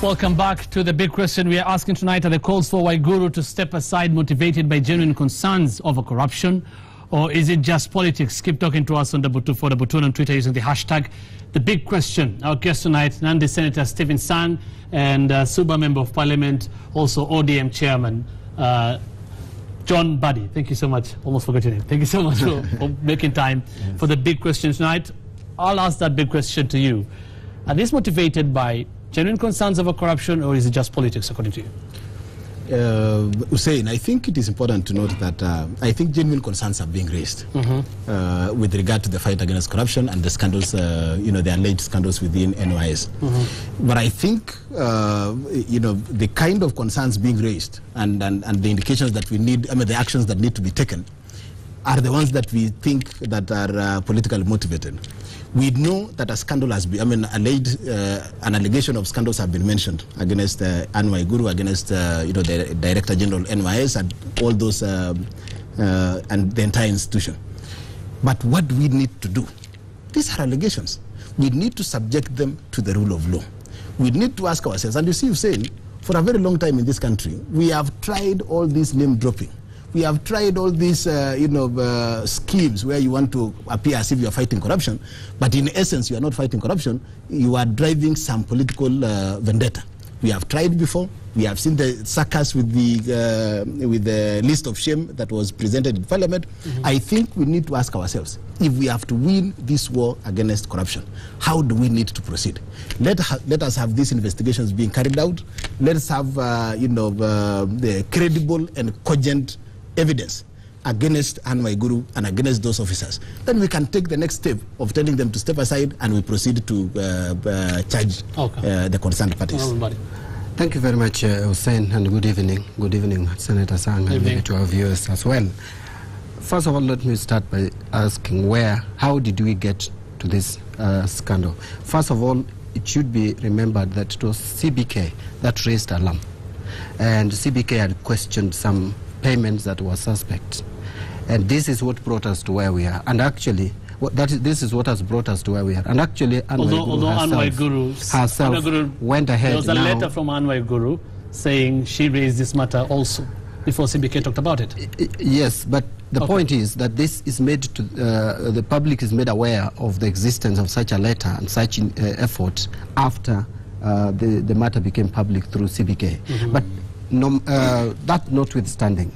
Welcome back to the big question. We are asking tonight, are the calls for Waiguru to step aside motivated by genuine concerns over corruption, or is it just politics? Keep talking to us on for the Butun on Twitter using the hashtag the big question. Our guest tonight, Nandi Senator Stephen Sang and Suba Member of Parliament, also ODM Chairman John Buddy. Thank you so much. Almost forgot your name. Thank you so much for making time for the big question tonight. I'll ask that big question to you. Are these motivated by genuine concerns over corruption, or is it just politics, according to you? Hussein, I think it is important to note that I think genuine concerns are being raised with regard to the fight against corruption and the scandals, the alleged scandals within NYS. But I think, the kind of concerns being raised and the indications that we need, the actions that need to be taken are the ones that we think that are politically motivated. We know that a scandal has been, an allegation of scandals have been mentioned against Anne Waiguru, against the Director General NYS, and all those, and the entire institution. But what do we need to do? These are allegations. We need to subject them to the rule of law. We need to ask ourselves, and you see, Hussein, for a very long time in this country, we have tried all this name dropping. We have tried all these, schemes where you want to appear as if you are fighting corruption, but in essence, you are not fighting corruption. You are driving some political vendetta. We have tried before. We have seen the circus with the list of shame that was presented in Parliament. I think we need to ask ourselves, if we have to win this war against corruption, how do we need to proceed? Let us have these investigations being carried out. Let us have, the credible and cogent evidence against Anne Waiguru and against those officers. Then we can take the next step of telling them to step aside, and we proceed to charge the concerned parties. Thank you very much, Hussein, and good evening. Good evening, Senator Sang, and maybe to our viewers as well. First of all, let me start by asking how did we get to this scandal? First of all, it should be remembered that it was CBK that raised alarm, and CBK had questioned some payments that were suspect, and this is what brought us to where we are. And actually, this is what has brought us to where we are. And actually, although Anne Waiguru herself went ahead. There was a letter from Anne Waiguru saying she raised this matter also before CBK talked about it. Yes, but the point is that this is made to the public is made aware of the existence of such a letter and such effort after the matter became public through CBK. But that notwithstanding,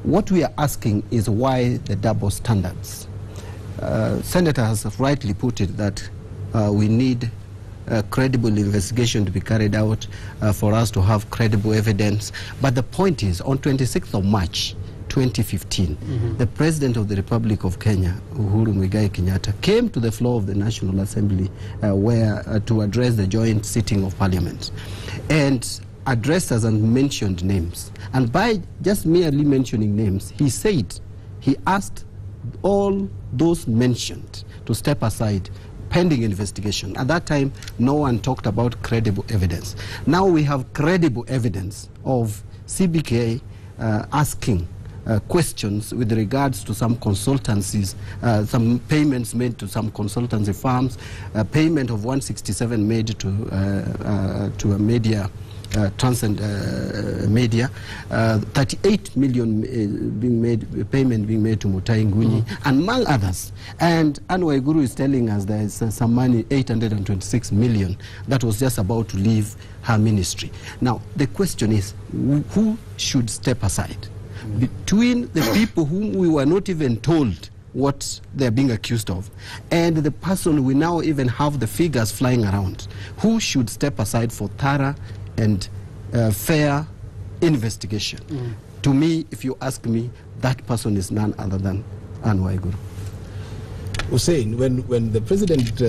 what we are asking is why the double standards. Senator has rightly put it that we need credible investigation to be carried out for us to have credible evidence. But the point is, on 26th of March 2015, the President of the Republic of Kenya, Uhuru Muigai Kenyatta, came to the floor of the National Assembly to address the joint sitting of Parliament, and addressed us and mentioned names. And by just merely mentioning names, he asked all those mentioned to step aside pending investigation. At that time, no one talked about credible evidence. Now we have credible evidence of CBK asking questions with regards to some consultancies, some payments made to some consultancy firms, payment of 167 made to a media, Transcend Media, 38 million payment being made to Mutai Nguni, and among others. And Anne Waiguru is telling us there is some money, 826 million, that was just about to leave her ministry. Now, the question is, who should step aside? Between the people whom we were not even told what they're being accused of, and the person we now even have the figures flying around, who should step aside for thorough and fair investigation? To me, if you ask me, that person is none other than Anne Waiguru. Hussein, when the President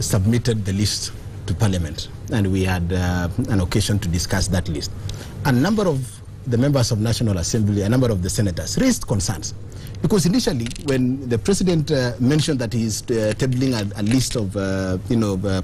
submitted the list to Parliament, and we had an occasion to discuss that list, a number of the members of National Assembly, a number of the senators raised concerns. Because initially, when the President mentioned that he is tabling a list of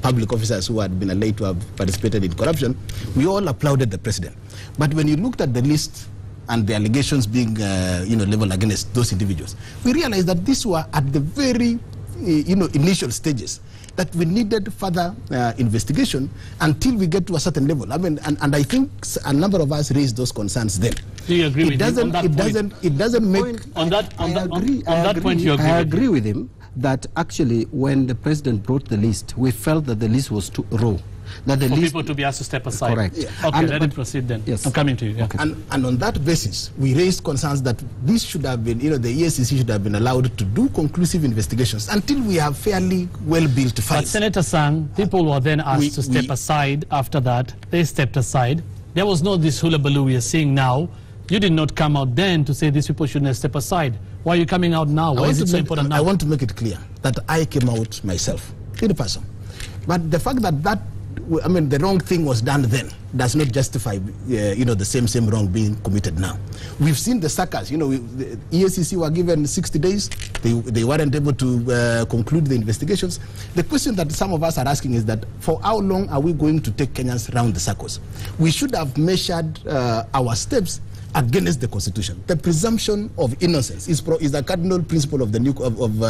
public officers who had been alleged to have participated in corruption, we all applauded the President. But when you looked at the list and the allegations being leveled against those individuals, we realized that these were at the very initial stages, that we needed further investigation until we get to a certain level. I mean, and I think a number of us raised those concerns then. Do you agree with him on that point? It doesn't make... On that point, you agree? I agree with him that actually when the president brought the list, we felt that the list was too raw. That the for list, people to be asked to step aside. Correct. Yeah. Okay, let him proceed then. Yes. I'm coming to you. Yeah. Okay. And on that basis, we raised concerns that this should have been, the ESCC should have been allowed to do conclusive investigations until we have fairly well-built files. But Senator Sang, people were then asked to step aside after that. They stepped aside. There was no this hullabaloo we are seeing now. You did not come out then to say these people shouldn't step aside. Why are you coming out now? Why is it so important now? I want to make it clear that I came out myself, in person. But the fact that the wrong thing was done then does not justify, the same wrong being committed now. We've seen the suckers. The ESCC were given 60 days. They weren't able to conclude the investigations. The question that some of us are asking is that for how long are we going to take Kenyans round the circles? We should have measured our steps against the Constitution. The presumption of innocence is the cardinal principle of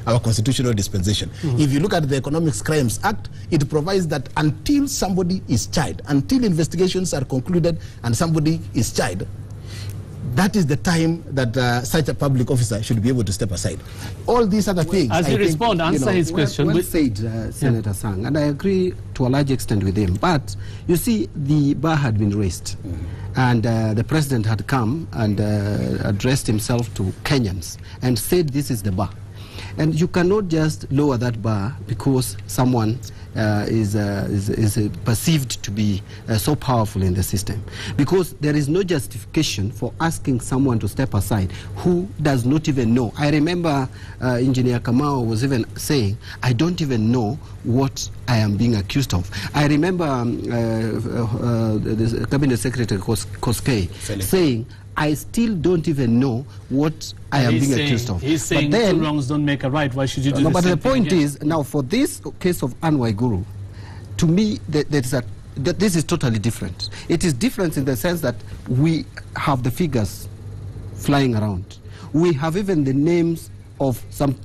our constitutional dispensation. Mm-hmm. If you look at the Economic Crimes Act, it provides that until somebody is tried, until investigations are concluded and somebody is tried, that is the time that such a public officer should be able to step aside. All these other things... As you respond, answer his question. Well said, Senator Sang, and I agree to a large extent with him. But, you see, the bar had been raised. And the president had come and addressed himself to Kenyans and said this is the bar. And you cannot just lower that bar because someone is perceived to be so powerful in the system. Because there is no justification for asking someone to step aside who does not even know. I remember Engineer Kamau was even saying, I don't even know what I am being accused of. I remember the Cabinet Secretary Koskei saying, I still don't even know what I am being accused of. He's saying two wrongs don't make a right. Why should you do no, but the point is, now for this case of Anne Waiguru, to me, this is totally different. It is different in the sense that we have the figures flying around. We have even the names of some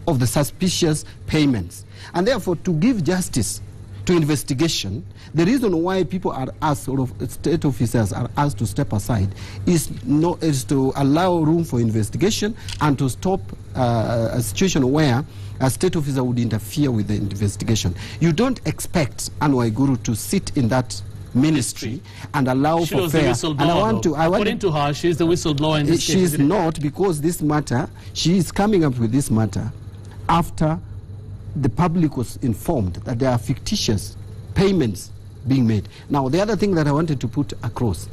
of the suspicious payments. And therefore, to give justice to investigation, the reason why people are asked, sort of state officers are asked to step aside, is to allow room for investigation and to stop a situation where a state officer would interfere with the investigation. You don't expect Anne Waiguru to sit in that ministry and allow for fair. And according to her, she's the whistleblower in this case. She is not, because this matter, she is coming up with this matter after the public was informed that there are fictitious payments being made. Now, the other thing that I wanted to put across,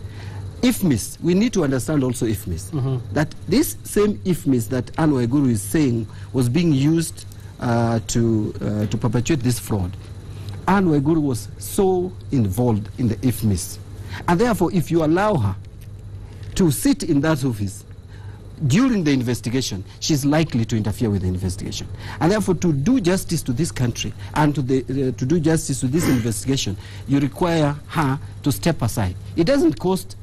IFMIS, we need to understand also IFMIS, that this same IFMIS that Anne Waiguru is saying was being used to perpetuate this fraud. Anne Waiguru was so involved in the IFMIS. And therefore, if you allow her to sit in that office during the investigation, she's likely to interfere with the investigation. And therefore, to do justice to this country and to do justice to this investigation, you require her to step aside. It doesn't cost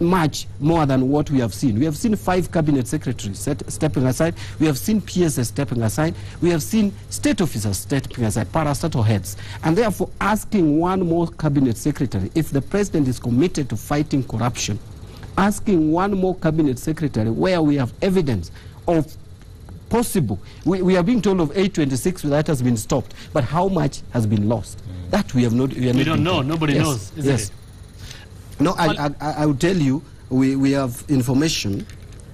much more than what we have seen. We have seen 5 cabinet secretaries stepping aside. We have seen PSS stepping aside. We have seen state officers stepping aside, parastatal heads. And therefore, asking one more cabinet secretary, if the president is committed to fighting corruption, asking one more cabinet secretary where we have evidence of possible, we are being told of 826 that has been stopped, but how much has been lost? That we have not. We don't know. Nobody knows. Yes. No, I will tell you, we have information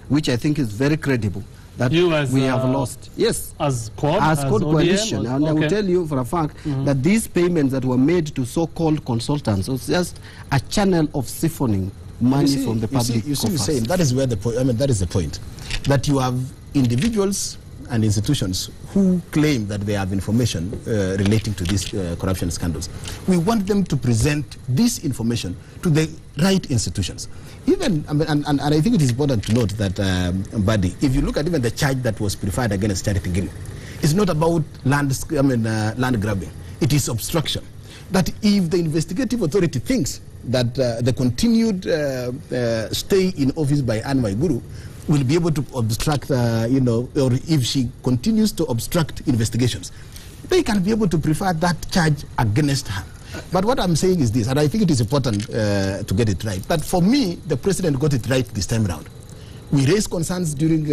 which I think is very credible that we have lost. Yes. As Quad Coalition. And I will tell you for a fact that these payments that were made to so-called consultants was just a channel of siphoning money from the public. You see, that is where the point. I mean, that is the point. That you have individuals and institutions who claim that they have information relating to these corruption scandals. We want them to present this information to the right institutions. Even, and I think it is important to note that, Mbadi, if you look at even the charge that was preferred against Charity Ngilu, it's not about land grabbing. It is obstruction. That if the investigative authority thinks that the continued stay in office by Anne Waiguru will be able to obstruct, you know, or if she continues to obstruct investigations, they can be able to prefer that charge against her. But what I'm saying is this, and I think it is important to get it right, that for me, the president got it right this time around. We raised concerns during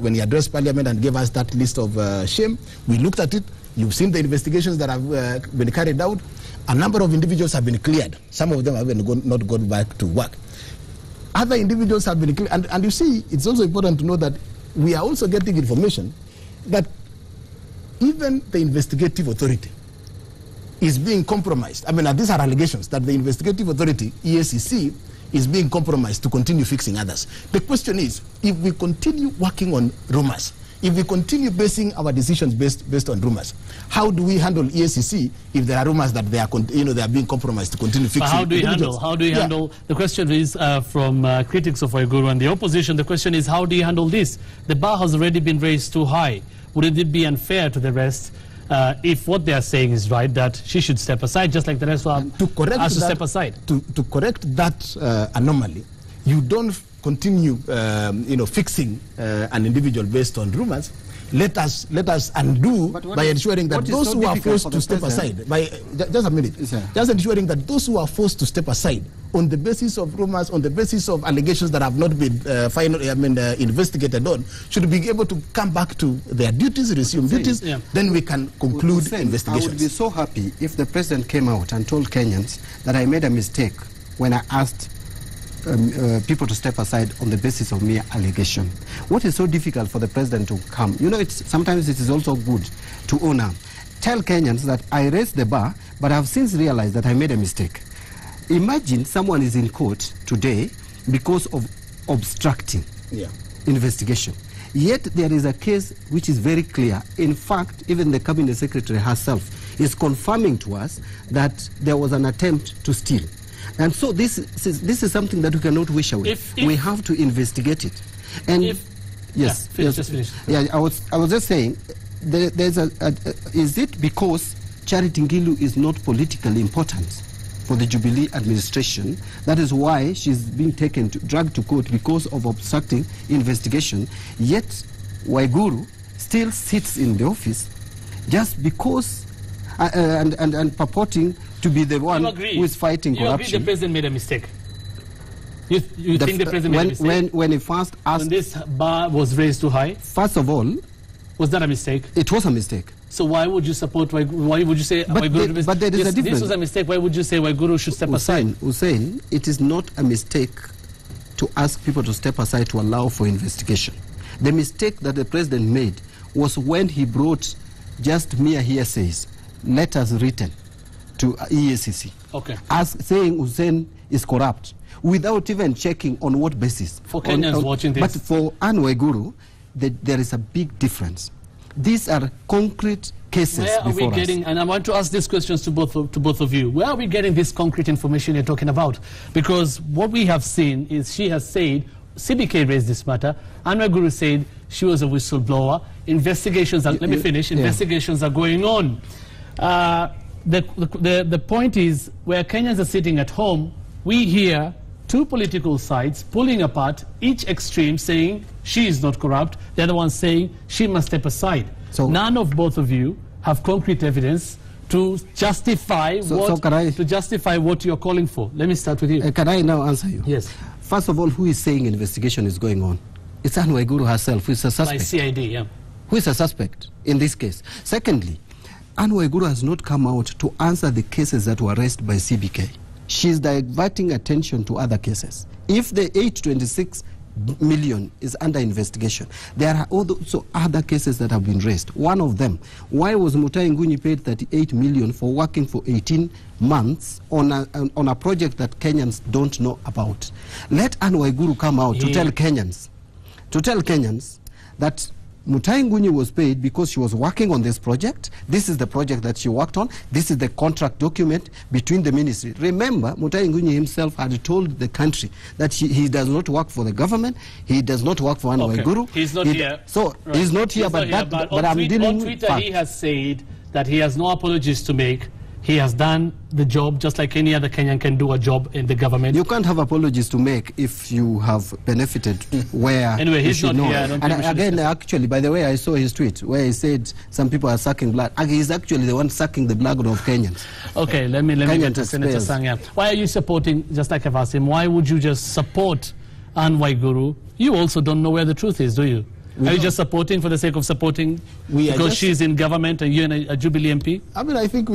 when he addressed Parliament and gave us that list of shame. We looked at it. You've seen the investigations that have been carried out. A number of individuals have been cleared. Some of them have not gone back to work. Other individuals have been cleared. And you see, it's also important to know that we are also getting information that even the investigative authority is being compromised. I mean, these are allegations that the investigative authority, EACC, is being compromised to continue fixing others. The question is, if we continue working on rumors, if we continue basing our decisions based on rumors, how do we handle EACC if there are rumors that they are, they are being compromised to continue fixing? But how do you handle? How do you handle? The question is from critics of Waiguru and the opposition. The question is, how do you handle this? The bar has already been raised too high. Would it be unfair to the rest? If what they are saying is right, that she should step aside, just like the rest of us to step aside. To correct that anomaly, you don't continue, fixing an individual based on rumors. Let us undo by ensuring that those who are forced to step aside, just a minute, just ensuring that those who are forced to step aside on the basis of rumors, on the basis of allegations that have not been investigated on, should be able to come back to their duties, resume duties. Then we can conclude investigations. I would be so happy if the president came out and told Kenyans that I made a mistake when I asked people to step aside on the basis of mere allegation. What is so difficult for the president to come? You know, sometimes it is also good to honor. Tell Kenyans that I raised the bar, but I have since realized that I made a mistake. Imagine someone is in court today because of obstructing investigation. Yet there is a case which is very clear. In fact, even the cabinet secretary herself is confirming to us that there was an attempt to steal. And so this is something that we cannot wish away. We have to investigate it. And just finish. Yeah, I was just saying, is it because Charity Ngilu is not politically important for the Jubilee administration? That is why she's being dragged to court because of obstructing investigation. Yet Waiguru still sits in the office just because and purporting to be the one who is fighting corruption. You agree the president made a mistake? You think the president made a mistake? When he first asked... When this bar was raised too high? First of all... Was that a mistake? It was a mistake. So why would you support Waiguru? Why would you say Waiguru... But there is a difference. This was a mistake. Why would you say Waiguru should step aside? Hussein, it is not a mistake to ask people to step aside to allow for investigation. The mistake that the president made was when he brought just mere hearsays, letters written to EACC, as saying Hussein is corrupt, without even checking on what basis. For Kenyans watching this. But for Anne Waiguru, there is a big difference. These are concrete cases before us. And I want to ask these questions to both of you. Where are we getting this concrete information you're talking about? Because what we have seen is she has said, CBK raised this matter, Anne Waiguru said she was a whistleblower. Investigations are, let me finish, investigations are going on. The point is, where Kenyans are sitting at home, we hear two political sides pulling apart, each extreme saying she is not corrupt, the other one saying she must step aside. So none of both of you have concrete evidence to justify what you're calling for. Let me start with you. Can I now answer you? Yes. First of all, who is saying investigation is going on? It's Anne Waiguru herself, who is a suspect. By CID, Who is a suspect in this case. Secondly, Anne Waiguru has not come out to answer the cases that were raised by CBK. She's diverting attention to other cases. If the 826 million is under investigation, there are also other cases that have been raised. One of them, why was Mutai Ngunyi paid 38 million for working for 18 months on a project that Kenyans don't know about? Let Anne Waiguru come out to tell Kenyans that Mutai Ngunyi was paid because she was working on this project. This is the project that she worked on. This is the contract document between the ministry. Remember, Mutai Ngunyi himself had told the country that he does not work for the government. He does not work for Anne Waiguru. He's not here. So he's not here, but I'm dealing with on Twitter, he has said that he has no apologies to make. He has done the job just like any other Kenyan can do a job in the government. You can't have apologies to make if you have benefited where anyway, he's not here. I don't think and again, actually, by the way, I saw his tweet where he said some people are sucking blood. He's actually the one sucking the blood of Kenyans. Okay, let me get to Senator Sangya. Why are you supporting, just like I've asked him, why would you just support Anne Waiguru? You also don't know where the truth is, do you? Are you just supporting for the sake of supporting because she's in government and you're a Jubilee MP? I mean, I think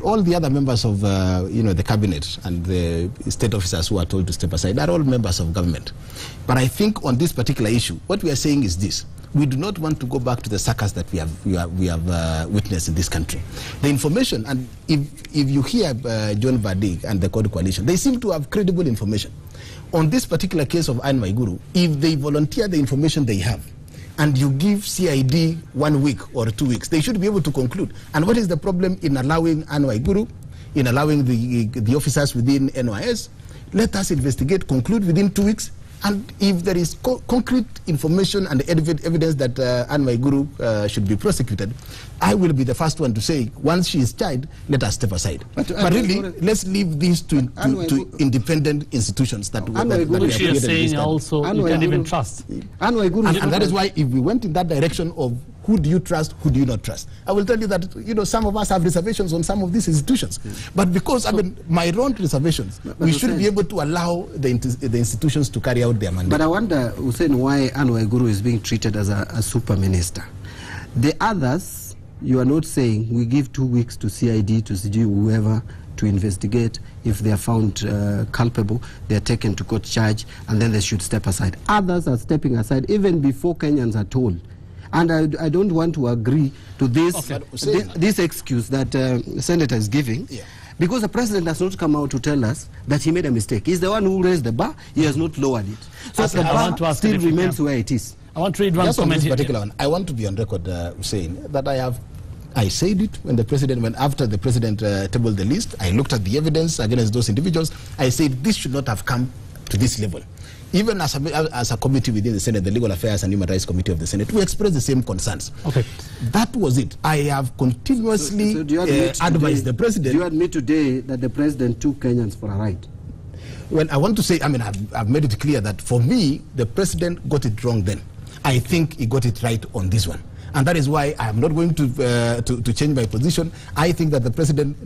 all the other members of the cabinet and the state officers who are told to step aside are all members of government. But I think on this particular issue, what we are saying is this: we do not want to go back to the circus that we have witnessed in this country. The information, and if you hear John Vadig and the Code Coalition, they seem to have credible information. On this particular case of Anne Waiguru, if they volunteer the information they have, and you give CID 1 week or 2 weeks, they should be able to conclude. And what is the problem in allowing Anne Waiguru, in allowing the officers within NYS? Let us investigate, conclude within 2 weeks, and if there is concrete information and evidence that Anne Waiguru should be prosecuted, I will be the first one to say, once she is tried, let us step aside. But really, let's leave these to independent institutions that she is saying also you can't even trust. And that is why if we went in that direction of who do you trust, who do you not trust, I will tell you that some of us have reservations on some of these institutions. But because, my own reservations, we should be able to allow the institutions to carry out their mandate. But I wonder, Hussein, why Anne Waiguru is being treated as a super minister. The others, you are not saying we give 2 weeks to CID, to CG, whoever, to investigate. If they are found culpable, they are taken to court charge, and then they should step aside. Others are stepping aside even before Kenyans are told. And I don't want to agree to this, this excuse that the Senator is giving. Yeah. Because the president has not come out to tell us that he made a mistake. He's the one who raised the bar. He has not lowered it. So the bar still remains where it is. I want to read one comment here. Particular one. I want to be on record saying that I said it when after the president tabled the list. I looked at the evidence against those individuals. I said this should not have come to this level. Even as a committee within the Senate, the Legal Affairs and Human Rights Committee of the Senate, we expressed the same concerns. Okay, that was it. I have continuously advised the president. Do you admit today that the president took Kenyans for a ride? Well, I want to say, I've made it clear that for me, the president got it wrong then. I think he got it right on this one. And that is why I am not going to change my position. I think that the president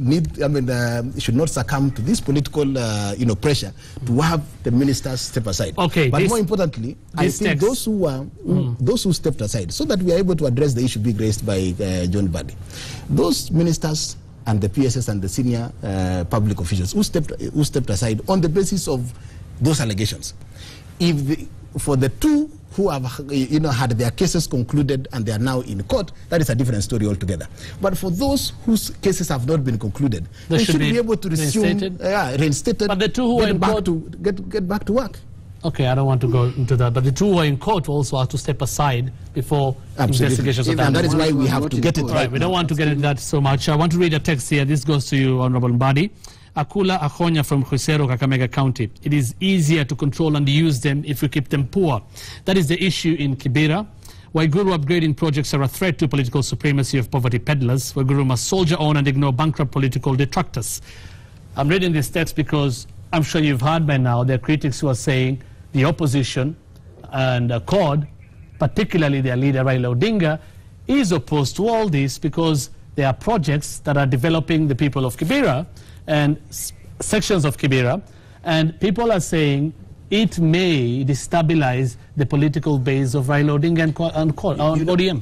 should not succumb to this political pressure to have the ministers step aside. Okay, but more importantly, I think those who stepped aside, so that we are able to address the issue being raised by John Badi, those ministers and the PSS and the senior public officials who stepped aside on the basis of those allegations. For the two who have had their cases concluded and they are now in court, that is a different story altogether. But for those whose cases have not been concluded, they should be able to resume reinstated. But the two who are in court get back to work. Okay, I don't want to go into that, but the two who are in court also have to step aside before investigations are done. And that is why we have to get it right. We don't want to get into that so much. I want to read a text here. This goes to you, Honorable Mbadi. Akula Akonya from Khusero, Kakamega County. It is easier to control and use them if we keep them poor. That is the issue in Kibera. Waiguru upgrading projects are a threat to political supremacy of poverty peddlers. Waiguru must soldier on and ignore bankrupt political detractors. I'm reading this text because I'm sure you've heard by now there are critics who are saying the opposition and CORD, particularly their leader Raila Odinga, is opposed to all this because there are projects that are developing the people of Kibera and sections of Kibera, and people are saying it may destabilize the political base of Raila Odinga and ODM.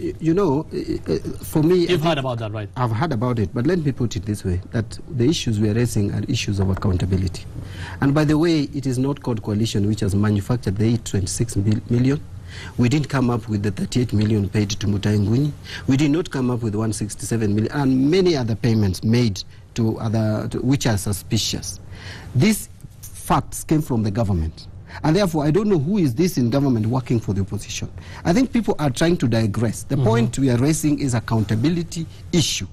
For me... You've heard about that, right? I've heard about it, but let me put it this way, that the issues we are raising are issues of accountability. And by the way, it is not Code Coalition which has manufactured the 26 million. We didn't come up with the 38 million paid to Mutahi Ngunyi. We did not come up with 167 million and many other payments made to which are suspicious. These facts came from the government. And therefore, I don't know who is this in government working for the opposition. I think people are trying to digress. The point we are raising is accountability issue.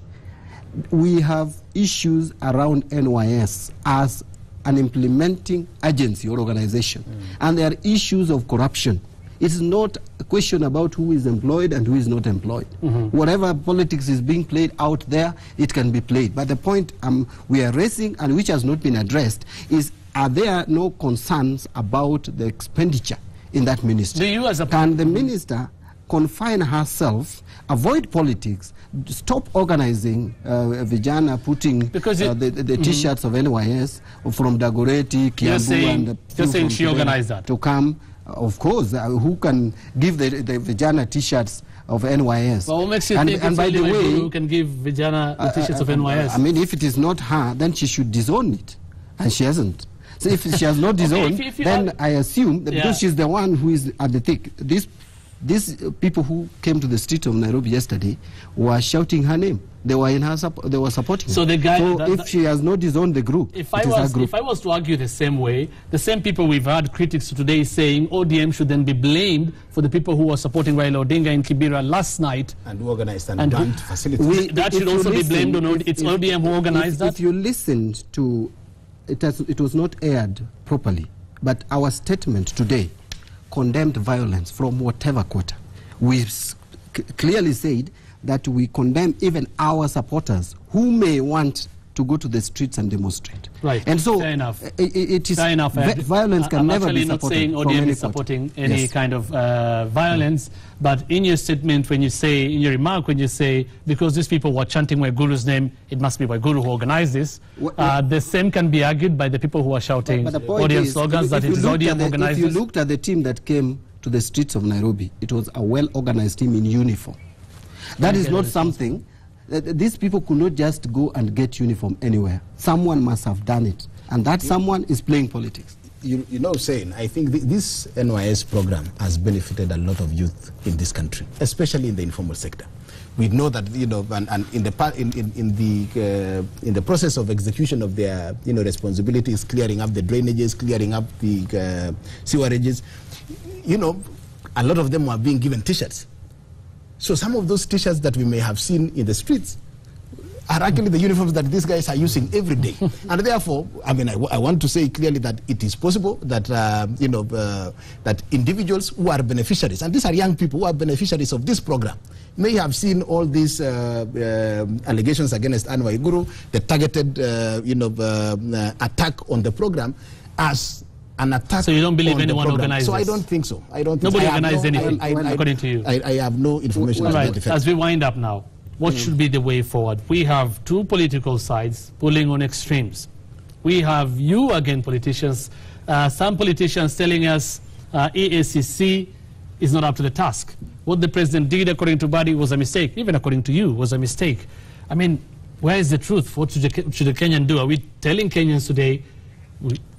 We have issues around NYS as an implementing agency or organization. And there are issues of corruption It's not a question about who is employed and who is not employed. Whatever politics is being played out there, it can be played. But the point we are raising, and which has not been addressed, is are there no concerns about the expenditure in that ministry? Can the minister confine herself, avoid politics, stop organizing Vijana putting the T-shirts of NYS from Dagoretti, Kiambu, you're saying she organized that? To come. Of course, who can give the Vijana T-shirts of NYS? Well, what makes you think and by the way, who can give Vijana the T-shirts of NYS? I mean, if it is not her, then she should disown it, and she hasn't. So if she has not disowned, then I assume that because she's the one who is at the thick. These people who came to the street of Nairobi yesterday were shouting her name. They were in her they were supporting her. So the guy, if she has not disowned the group, if I was to argue the same way, the same people we've had critics today saying ODM should then be blamed for the people who were supporting Raila Odinga in Kibera last night and who organized and planned facilities. That should also be blamed on it's ODM who organized that. If you listened to it was not aired properly, but our statement today condemned violence from whatever quarter. We clearly said that we condemn even our supporters who may want to go to the streets and demonstrate. Right. And so fair enough. It is fair enough. Violence can never be supported. I'm actually not saying ODM is supporting any kind of violence, but in your statement, when you say, in your remark, when you say, because these people were chanting Waiguru's name, it must be Waiguru who organized this, the same can be argued by the people who are shouting ODM slogans that it is ODM organized. If you looked at the team that came to the streets of Nairobi, it was a well-organized team in uniform. That is not something. These people could not just go and get uniform anywhere. Someone must have done it, and that someone is playing politics. You know, Hussein, I think this NYS program has benefited a lot of youth in this country, especially in the informal sector. We know that, you know, and in the process of execution of their, you know, responsibilities, clearing up the drainages, clearing up the sewerages, you know, a lot of them are being given T-shirts. So some of those T-shirts that we may have seen in the streets are actually the uniforms that these guys are using every day. And therefore, I mean, I want to say clearly that it is possible that, you know, that individuals who are beneficiaries, and these are young people who are beneficiaries of this program, may have seen all these allegations against Anne Waiguru, the targeted, you know, attack on the program as an attack. So you don't believe anyone organized So this? I don't think so. I don't think Nobody so. organized anything, according to you? I have no information about the As we wind up now, what should be the way forward? We have two political sides pulling on extremes. We have you, again, politicians, some politicians telling us EACC is not up to the task. What the president did, according to Badi, was a mistake. Even according to you, was a mistake. I mean, where is the truth? What should the Kenyan do? Are we telling Kenyans today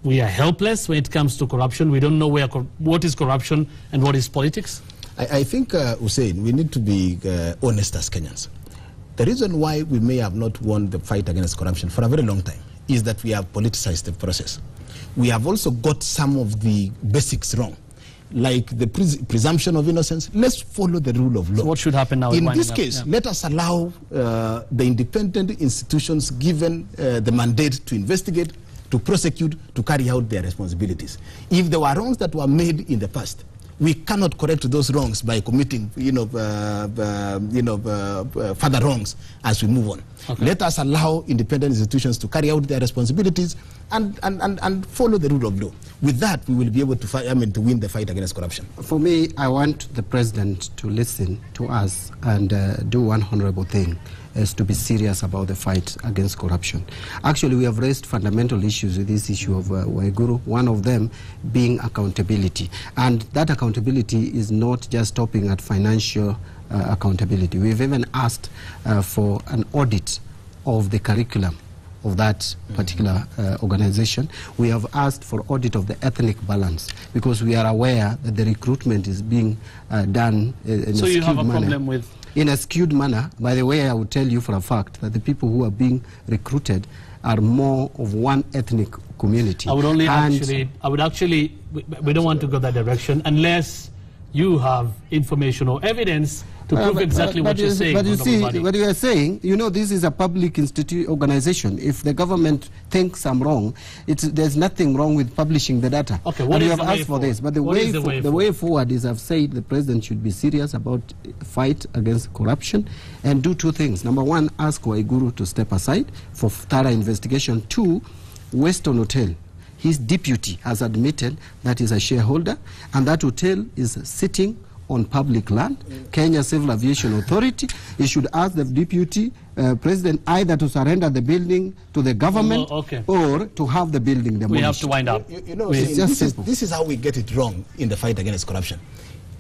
we are helpless when it comes to corruption? We don't know what is corruption and what is politics? I think, Hussein, we need to be honest as Kenyans. The reason why we may have not won the fight against corruption for a very long time is that we have politicized the process. We have also got some of the basics wrong, like the presumption of innocence. Let's follow the rule of law. So what should happen now? In this case, let us allow the independent institutions given the mandate to investigate, to prosecute, to carry out their responsibilities. If there were wrongs that were made in the past, we cannot correct those wrongs by committing, further wrongs as we move on. Okay. Let us allow independent institutions to carry out their responsibilities and follow the rule of law. With that, we will be able to to win the fight against corruption. For me, I want the president to listen to us and do one honorable thing, is to be serious about the fight against corruption. Actually, we have raised fundamental issues with this issue of Waiguru, one of them being accountability. And that accountability is not just stopping at financial accountability. We've even asked for an audit of the curriculum of that particular organization. We have asked for audit of the ethnic balance, because we are aware that the recruitment is being done in a skewed manner. So you have a problem with... In a skewed manner. By the way, I will tell you for a fact that the people who are being recruited are more of one ethnic community. I would actually, we don't want to go that direction unless you have information or evidence to prove exactly what you're saying. But you see, Badi. what you are saying, you know, this is a public organization. If the government thinks I'm wrong, there's nothing wrong with publishing the data. Okay, what and is we have asked for this. But the way forward is, I've said the president should be serious about fight against corruption and do two things. Number one, ask Waiguru to step aside for thorough investigation. Two, Western Hotel, his deputy has admitted that he's a shareholder, and that hotel is sitting on public land. Kenya Civil Aviation Authority, he should ask the deputy president either to surrender the building to the government or to have the building demolished. We have to wind up. You know, this is how we get it wrong in the fight against corruption.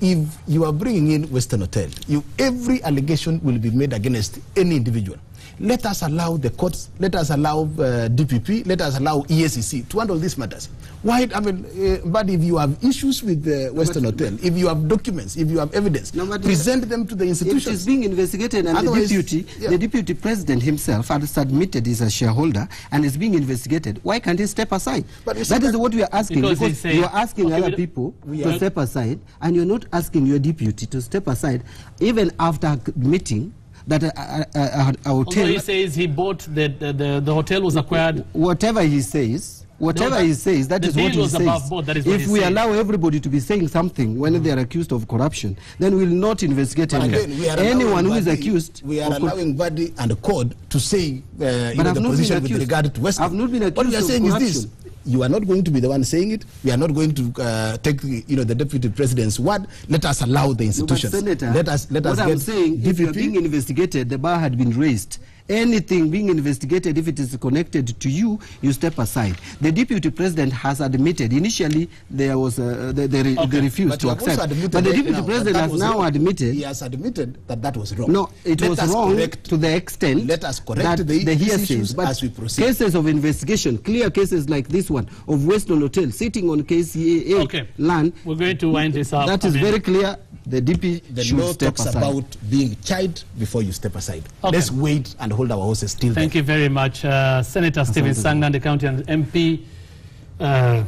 If you are bringing in Western Hotel, every allegation will be made against any individual. Let us allow the courts, let us allow DPP, let us allow EACC to handle these matters. Why? I mean, but if you have issues with the Western Hotel, if you have documents, if you have evidence, present them to the institutions. It is being investigated, and the deputy president himself has admitted he's a shareholder and is being investigated. Why can't he step aside? But that is what we are asking, because you are asking other people to step aside, and you're not asking your deputy to step aside, even after admitting that a hotel... Although he says he bought, the hotel was acquired... Whatever he says, he says, that is what he says. If we allow everybody to be saying something when they are accused of corruption, then we will not investigate anyone who is accused. We are allowing Badi and Code to say the position with regard to Western. I've not been accused of corruption. What we are saying is this. You are not going to be the one saying it. We are not going to take the deputy president's word. Let us allow the institutions. No, but Senator, let us what I'm saying, if you are being investigated, the bar had been raised. Anything being investigated, if it is connected to you, you step aside. The deputy president has admitted. Initially, there was they refused to accept. But the deputy president has now admitted. He has admitted that was wrong. No, it was wrong to the extent let us correct the hearsays. But as we proceed. Cases of investigation, clear cases like this one of Western Hotel sitting on KCAA land. We're going to wind this up. That is very clear. The DP should step aside. The law talks about being tried before you step aside. Let's wait and hold our horses still. Thank you very much, Senator Stephen Sangnan, the county and MP.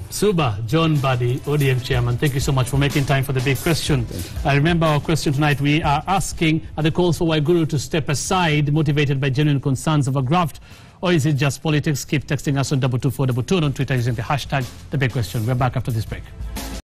Suba John Badi, ODM chairman, thank you so much for making time for the big question. I remember our question tonight. We are asking, are the calls for Waiguru to step aside motivated by genuine concerns over graft, or is it just politics? Keep texting us on 22422 on Twitter using the hashtag the big question. We're back after this break.